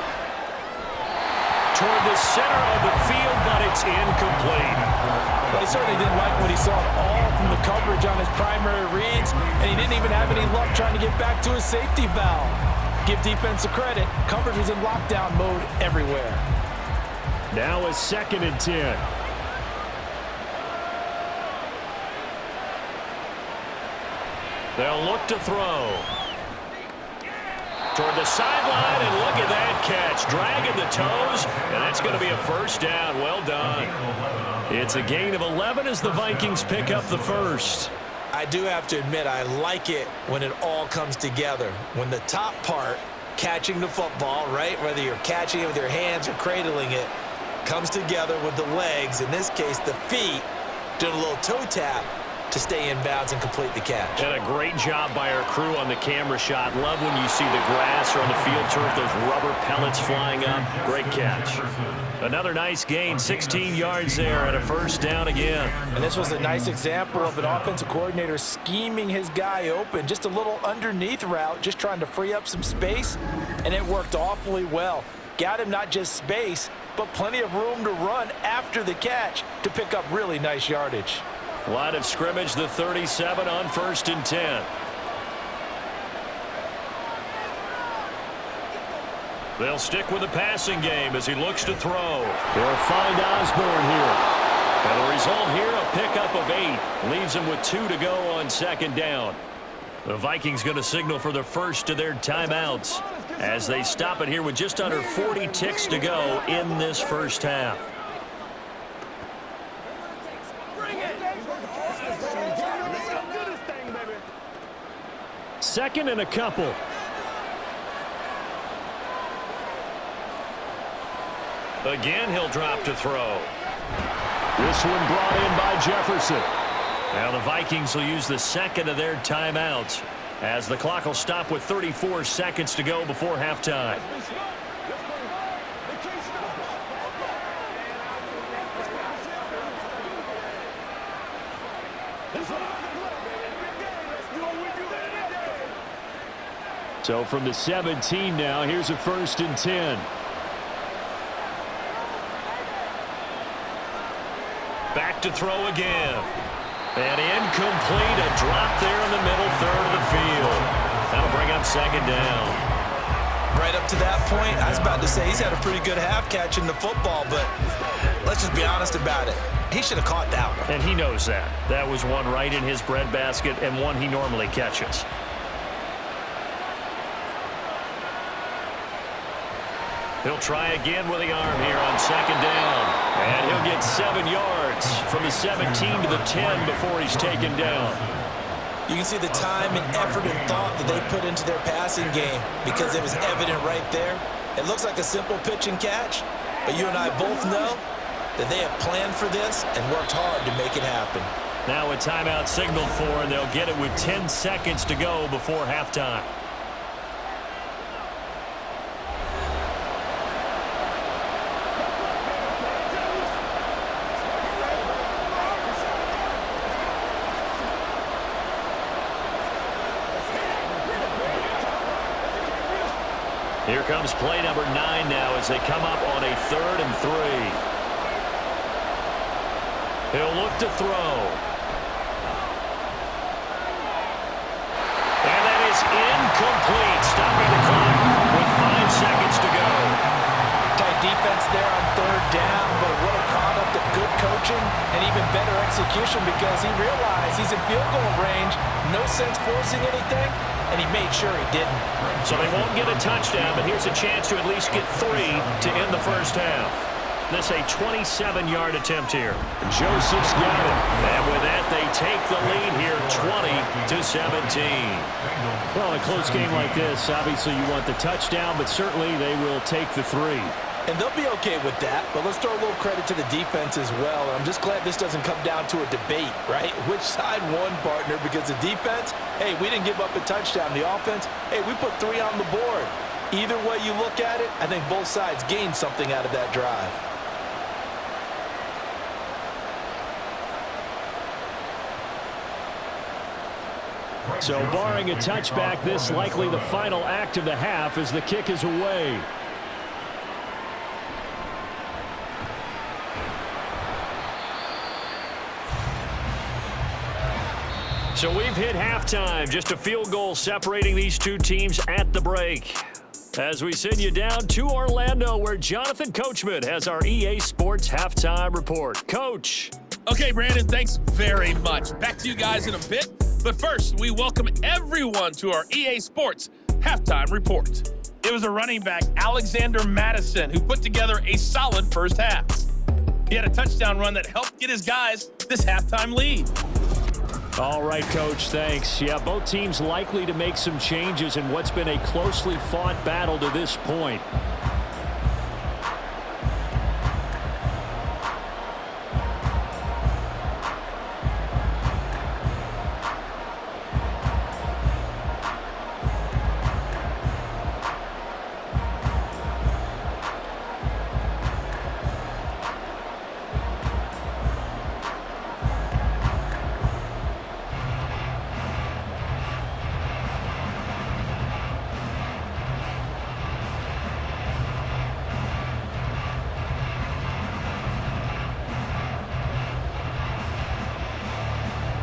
Toward the center of the field, but it's incomplete. Well, he certainly didn't like what he saw at all from the coverage on his primary reads, and he didn't even have any luck trying to get back to his safety valve. Give defense a credit. Coverage was in lockdown mode everywhere. Now a 2nd and 10. They'll look to throw. Toward the sideline, and look at that catch. Dragging the toes, and that's going to be a first down. Well done. It's a gain of 11 as the Vikings pick up the first. I do have to admit, I like it when it all comes together. When the top part, catching the football, right, whether you're catching it with your hands or cradling it, comes together with the legs, in this case the feet, doing a little toe tap to stay in bounds and complete the catch. And a great job by our crew on the camera shot. Love when you see the grass or on the field turf, those rubber pellets flying up. Great catch. Another nice gain, 16 yards there and a first down again. And this was a nice example of an offensive coordinator scheming his guy open. Just a little underneath route, just trying to free up some space, and it worked awfully well. Got him not just space, but plenty of room to run after the catch to pick up really nice yardage. Line of scrimmage, the 37 on 1st and 10. They'll stick with the passing game as he looks to throw. They'll find Osborne here. And the result here, a pickup of 8. Leaves him with 2 to go on 2nd down. The Vikings going to signal for the first of their timeouts as they stop it here with just under 40 ticks to go in this first half. Second and a couple. Again, he'll drop to throw. This one brought in by Jefferson. Now the Vikings will use the second of their timeouts as the clock will stop with 34 seconds to go before halftime. So from the 17 now, here's a 1st and 10. Back to throw again. And incomplete, a drop there in the middle third of the field. That'll bring up 2nd down. Right up to that point, I was about to say he's had a pretty good half catching the football, but let's just be honest about it. He should have caught that one. And he knows that. That was one right in his breadbasket and one he normally catches. He'll try again with the arm here on 2nd down. And he'll get 7 yards from the 17 to the 10 before he's taken down. You can see the time and effort and thought that they put into their passing game because it was evident right there. It looks like a simple pitch and catch, but you and I both know that they have planned for this and worked hard to make it happen. Now a timeout signaled for, and they'll get it with 10 seconds to go before halftime. Here comes play number 9 now as they come up on a 3rd and 3. He'll look to throw. And that is incomplete, stopping the clock with 5 seconds to go. Tight defense there on 3rd down, but what a product of good coaching and even better execution because he realized he's in field goal range, no sense forcing anything, and he made sure he didn't. So they won't get a touchdown, but here's a chance to at least get 3 to end the first half. This a 27-yard attempt here. Joseph's got it. And with that, they take the lead here, 20-17. Well, in a close game like this, obviously you want the touchdown, but certainly they will take the 3. And they'll be okay with that, but let's throw a little credit to the defense as well. I'm just glad this doesn't come down to a debate, right? Which side won, partner? Because the defense, hey, we didn't give up a touchdown. The offense, hey, we put 3 on the board. Either way you look at it, I think both sides gained something out of that drive. So barring a touchback, this likely the final act of the half as the kick is away. So we've hit halftime, just a field goal separating these two teams at the break. As we send you down to Orlando, where Jonathan Coachman has our EA Sports Halftime Report. Coach. Okay, Brandon, thanks very much. Back to you guys in a bit. But first, we welcome everyone to our EA Sports halftime report. It was a running back, Alexander Madison, who put together a solid first half. He had a touchdown run that helped get his guys this halftime lead. All right, Coach, thanks. Yeah, both teams likely to make some changes in what's been a closely fought battle to this point.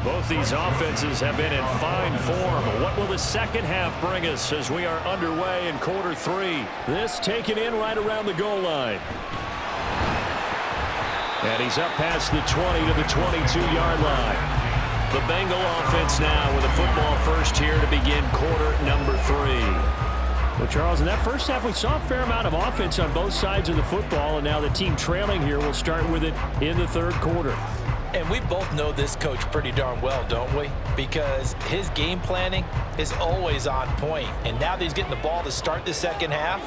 Both these offenses have been in fine form. What will the second half bring us as we are underway in quarter three? This taken in right around the goal line. And he's up past the 20 to the 22-yard line. The Bengal offense now with a football first here to begin quarter number three. Well, Charles, in that first half, we saw a fair amount of offense on both sides of the football, and now the team trailing here will start with it in the third quarter. And we both know this coach pretty darn well, don't we? Because his game planning is always on point. And now that he's getting the ball to start the second half,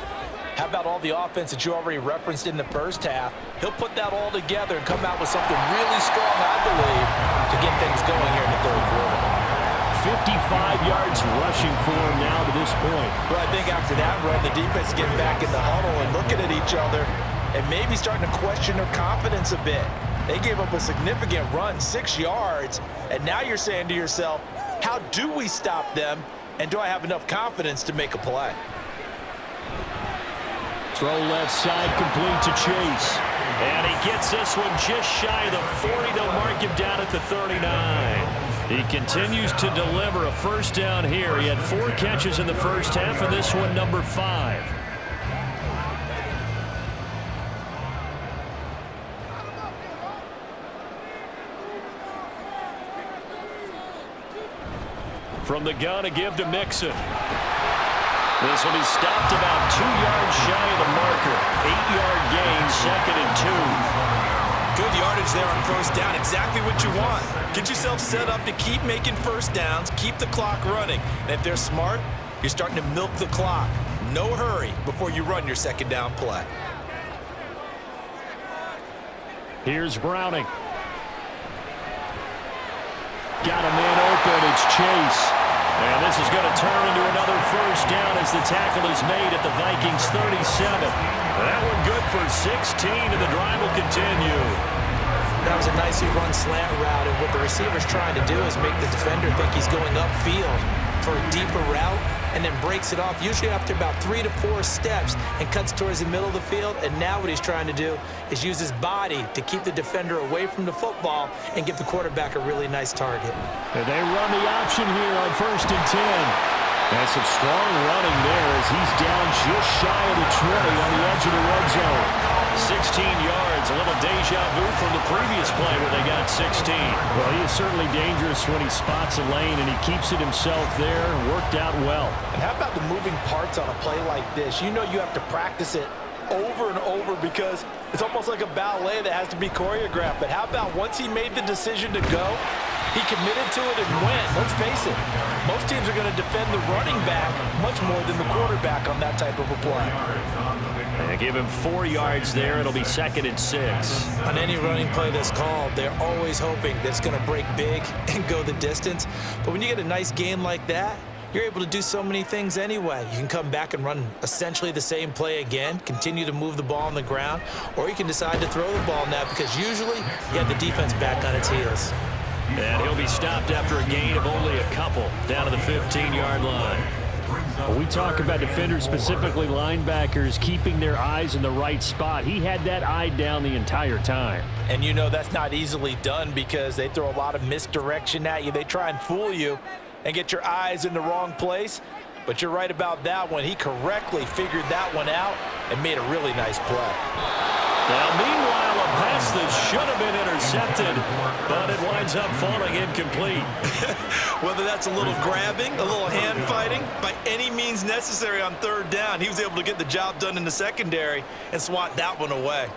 how about all the offense that you already referenced in the first half? He'll put that all together and come out with something really strong, I believe, to get things going here in the third quarter. 55 yards rushing for him now to this point. Well, I think after that run, the defense is getting back in the huddle and looking at each other and maybe starting to question their confidence a bit. They gave up a significant run, 6 yards, and now you're saying to yourself, how do we stop them, and do I have enough confidence to make a play? Throw left side complete to Chase. And he gets this one just shy of the 40. They'll mark him down at the 39. He continues to deliver a first down here. He had 4 catches in the first half, and this one number 5. From the gun, a give to Mixon. This will be stopped about 2 yards shy of the marker. 8-yard gain, 2nd and 2. Good yardage there on first down. Exactly what you want. Get yourself set up to keep making first downs, keep the clock running. And if they're smart, you're starting to milk the clock. No hurry before you run your second down play. Here's Browning. Got a man open. It's Chase. And this is going to turn into another first down as the tackle is made at the Vikings 37. That one good for 16, and the drive will continue. That was a nicely run slant route, and what the receiver's trying to do is make the defender think he's going upfield for a deeper route, and then breaks it off, usually after about 3 to 4 steps, and cuts towards the middle of the field. And now what he's trying to do is use his body to keep the defender away from the football and give the quarterback a really nice target. And they run the option here on 1st and 10. And some strong running there as he's down just shy of the 20 on the edge of the red zone. 16 yards, a little deja vu from the previous play where they got 16. Well, he is certainly dangerous when he spots a lane, and he keeps it himself there. Worked out well. And how about the moving parts on a play like this? You know you have to practice it over and over because it's almost like a ballet that has to be choreographed. But how about once he made the decision to go, he committed to it and went. Let's face it, most teams are going to defend the running back much more than the quarterback on that type of a play. And give him 4 yards there. It'll be 2nd and 6. On any running play that's called, they're always hoping that it's going to break big and go the distance. But when you get a nice game like that, you're able to do so many things anyway. You can come back and run essentially the same play again, continue to move the ball on the ground, or you can decide to throw the ball now because usually you have the defense back on its heels. And he'll be stopped after a gain of only a couple down to the 15-yard line. When we talk about defenders, specifically linebackers, keeping their eyes in the right spot, he had that eye down the entire time. And you know that's not easily done because they throw a lot of misdirection at you. They try and fool you and get your eyes in the wrong place. But you're right about that one. He correctly figured that one out and made a really nice play. Now, meanwhile, a pass that's should have been intercepted, but it winds up falling incomplete. Whether that's a little grabbing, a little hand fighting, by any means necessary on third down, he was able to get the job done in the secondary and swat that one away.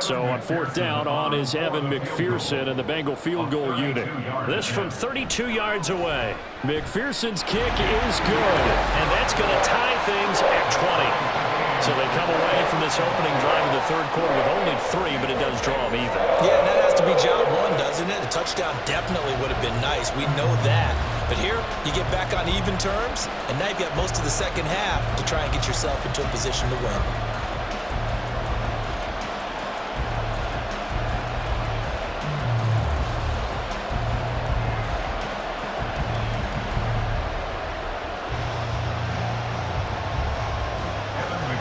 So on fourth down, on is Evan McPherson and the Bengal field goal unit. This from 32 yards away. McPherson's kick is good, and that's going to tie things at 20. So they come away from this opening drive in the third quarter with only 3, but it does draw them even. Yeah, and that has to be job one, doesn't it? A touchdown definitely would have been nice. We know that. But here, you get back on even terms, and now you've got most of the second half to try and get yourself into a position to win.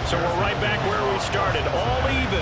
So we're right back where we started, all even.